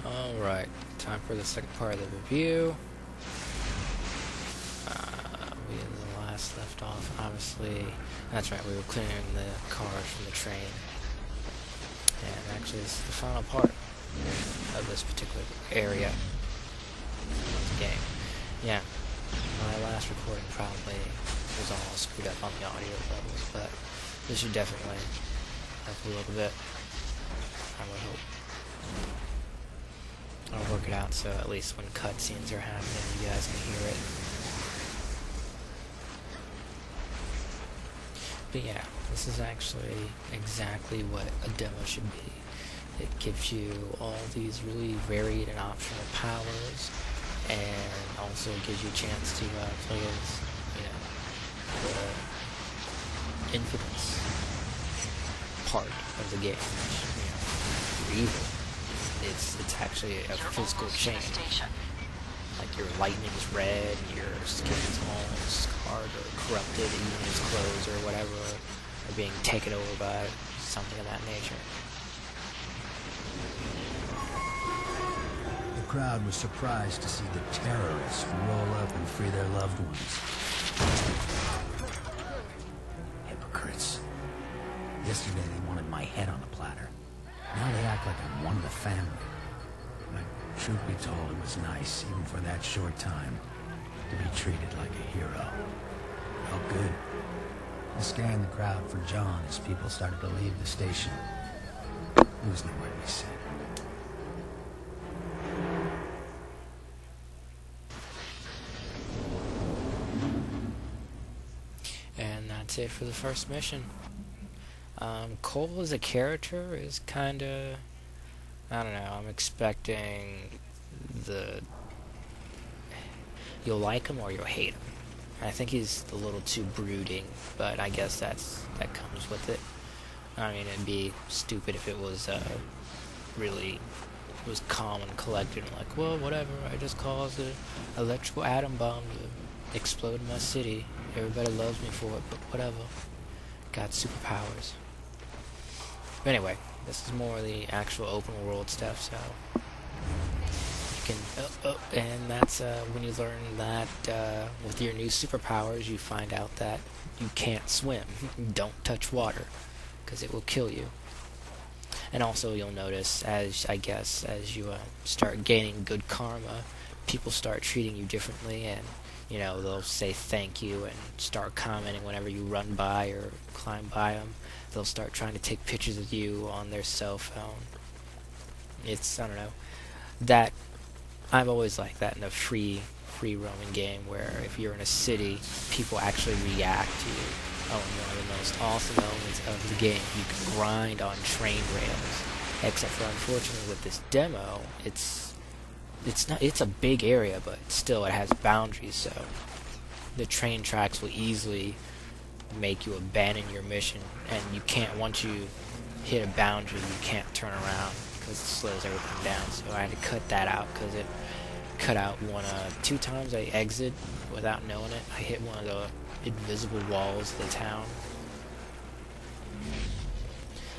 Alright, time for the second part of the review. We in the last left off, obviously. That's right, we were clearing the cars from the train. And actually, this is the final part of this particular area of the game. Yeah, my last recording probably was all screwed up on the audio levels, but this should definitely help a little bit, I would hope. I'll work it out so at least when cutscenes are happening, you guys can hear it. But yeah, this is actually exactly what a demo should be. It gives you all these really varied and optional powers, and also gives you a chance to play as, the infamous part of the game. Which, you're evil. It's actually a physical change. Like your lightning is red, your skin is all scarred or corrupted, even his clothes or whatever are being taken over by something of that nature. The crowd was surprised to see the terrorists roll up and free their loved ones. Hypocrites. Yesterday they wanted my head on a platter. Now they act like I'm one of the family. But truth be told, it was nice, even for that short time, to be treated like a hero. Felt good. I scanned the crowd for John as people started to leave the station. He was nowhere to be seen. And that's it for the first mission. Cole as a character is kinda, I don't know, I'm expecting you'll like him or you'll hate him. I think he's a little too brooding, but I guess that comes with it. I mean, it'd be stupid if it was really calm and collected and like, well, whatever, I just caused an electrical atom bomb to explode in my city. Everybody loves me for it, but whatever. Got superpowers. But anyway, this is more the actual open world stuff, so you can, and that's when you learn that with your new superpowers, you find out that you can't swim. Don't touch water, because it will kill you. And also you'll notice, as you start gaining good karma, people start treating you differently, and they'll say thank you and start commenting whenever you run by or climb by them. They'll start trying to take pictures of you on their cell phone. It's, I don't know, that I've always liked that in a free roaming game, where if you're in a city, people actually react to you. Oh, and one of the most awesome elements of the game, you can grind on train rails. Except for, unfortunately, with this demo, it's a big area, but still it has boundaries, so the train tracks will easily make you abandon your mission, and you can't, once you hit a boundary, you can't turn around because it slows everything down. So I had to cut that out, because it cut out two times I exited without knowing it. I hit one of the invisible walls of the town.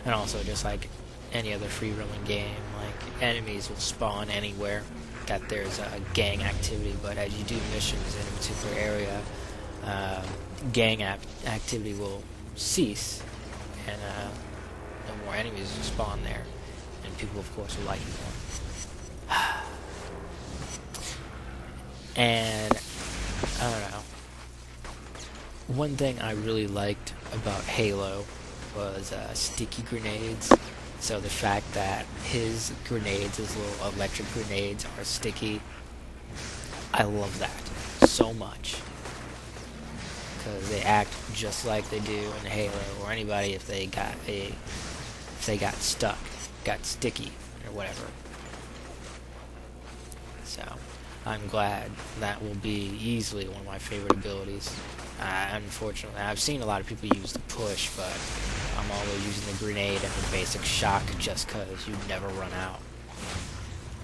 And also, just like any other free roaming game, like, enemies will spawn anywhere that there's a gang activity, but as you do missions in a particular area, gang activity will cease, and no more enemies will spawn there, and people, of course, will like you more. And I don't know. One thing I really liked about Halo was sticky grenades. So the fact that his grenades, his little electric grenades, are sticky, I love that so much. Because they act just like they do in Halo, or anybody if they got stuck, got sticky, or whatever. So I'm glad that will be easily one of my favorite abilities. Unfortunately, I've seen a lot of people use the push, but I'm always using the grenade and the basic shock, just because you never run out.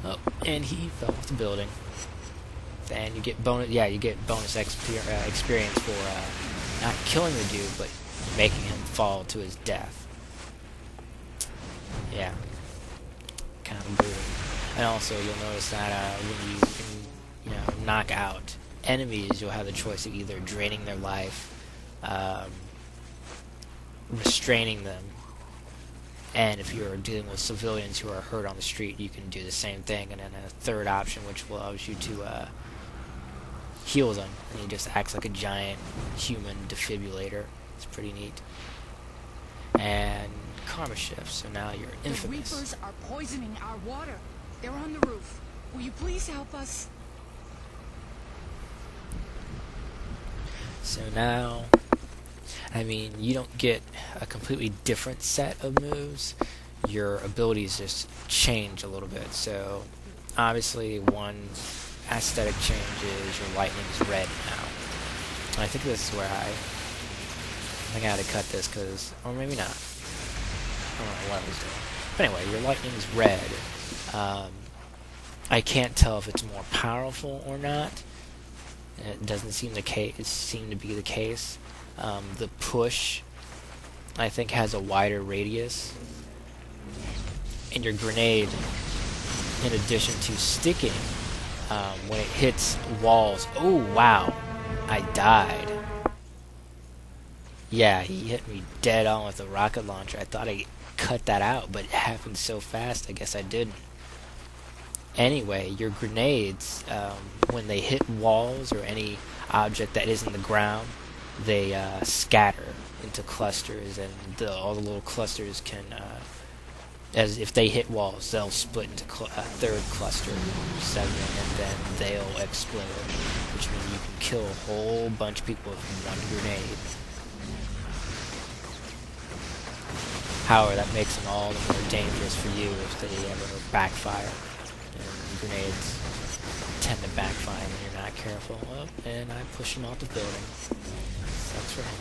Oh, and he fell off the building. And you get bonus experience for not killing the dude, but making him fall to his death. Yeah, kind of brutal. And also, you'll notice that when you knock out enemies, you'll have the choice of either draining their life, restraining them, and if you're dealing with civilians who are hurt on the street, you can do the same thing. And then a third option, which allows you to heal them, and he just acts like a giant human defibrillator. It's pretty neat. And karma shifts, so now you're infamous. The Reapers are poisoning our water. They're on the roof. Will you please help us? So now, I mean, you don't get a completely different set of moves. Your abilities just change a little bit. So, obviously, one aesthetic change is your lightning's red now. And I think this is where I think I had to cut this, because, or maybe not. I don't know what I was doing. But anyway, your lightning's red. I can't tell if it's more powerful or not. It doesn't seem to be the case. The push, I think, has a wider radius. And your grenade, in addition to sticking, when it hits walls... Oh, wow. I died. Yeah, he hit me dead on with a rocket launcher. I thought I cut that out, but it happened so fast, I guess I didn't. Anyway, your grenades, when they hit walls or any object that isn't the ground, they scatter into clusters, and all the little clusters can, as if they hit walls, they'll split into a third cluster segment, and then they'll explode, which means you can kill a whole bunch of people with one grenade. However, that makes them all the more dangerous for you if they ever backfire. And grenades tend to backfire when you're not careful. Oh, and I pushed him off the building. That's for him.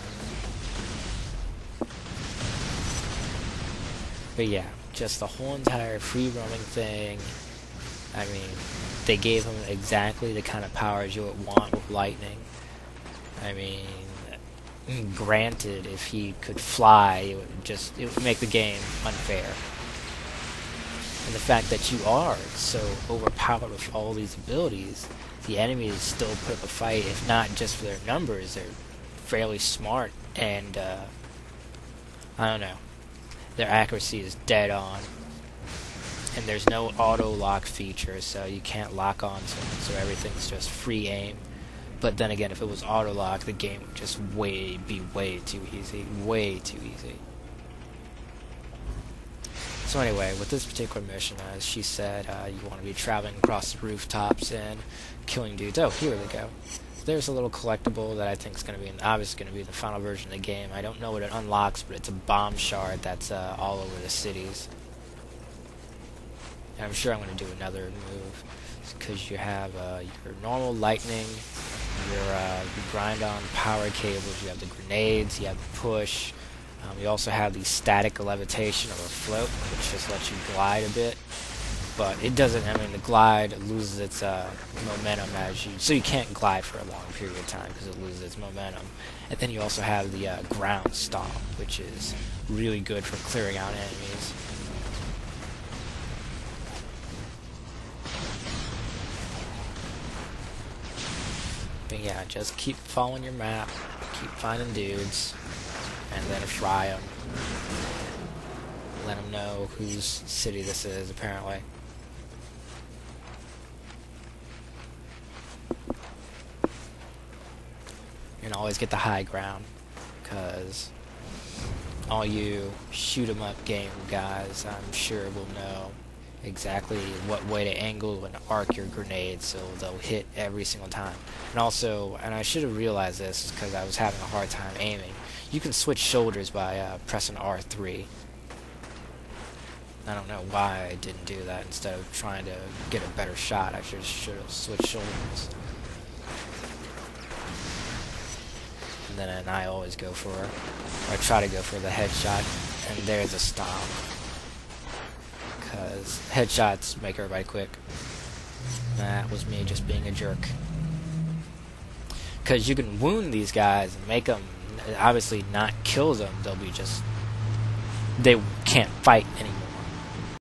But yeah, just the whole entire free roaming thing. I mean, they gave him exactly the kind of powers you would want with lightning. I mean, granted, if he could fly, it would make the game unfair. And the fact that you are so overpowered with all these abilities, the enemies still put up a fight, if not just for their numbers. They're fairly smart, and I don't know, their accuracy is dead on. And there's no auto lock feature, so you can't lock on to them, so everything's just free aim. But then again, if it was auto lock, the game would just be way too easy. Way too easy. So anyway, with this particular mission, as she said, you want to be traveling across the rooftops and killing dudes. Oh, here we go. There's a little collectible that I think is going to be, obviously going to be the final version of the game. I don't know what it unlocks, but it's a bomb shard that's all over the cities. And I'm sure I'm going to do another move, because you have your normal lightning, you grind on power cables, you have the grenades, you have the push. You also have the static levitation or float, which just lets you glide a bit. But it doesn't, I mean, the glide loses its momentum so you can't glide for a long period of time because it loses its momentum. And then you also have the ground stomp, which is really good for clearing out enemies. But yeah, just keep following your map, keep finding dudes, and then fry them. Let them know whose city this is, apparently. And always get the high ground, because all you shoot-em-up game guys, I'm sure, will know exactly what way to angle and arc your grenades so they'll hit every single time. And also, and I should have realized this because I was having a hard time aiming, you can switch shoulders by pressing R3. I don't know why I didn't do that instead of trying to get a better shot. I should have switched shoulders. And then I always go for, or I try to go for the headshot, and there's a stop. Because headshots make everybody quick. That was me just being a jerk. Because you can wound these guys and make them, obviously not kill them, they'll be just, they can't fight anymore.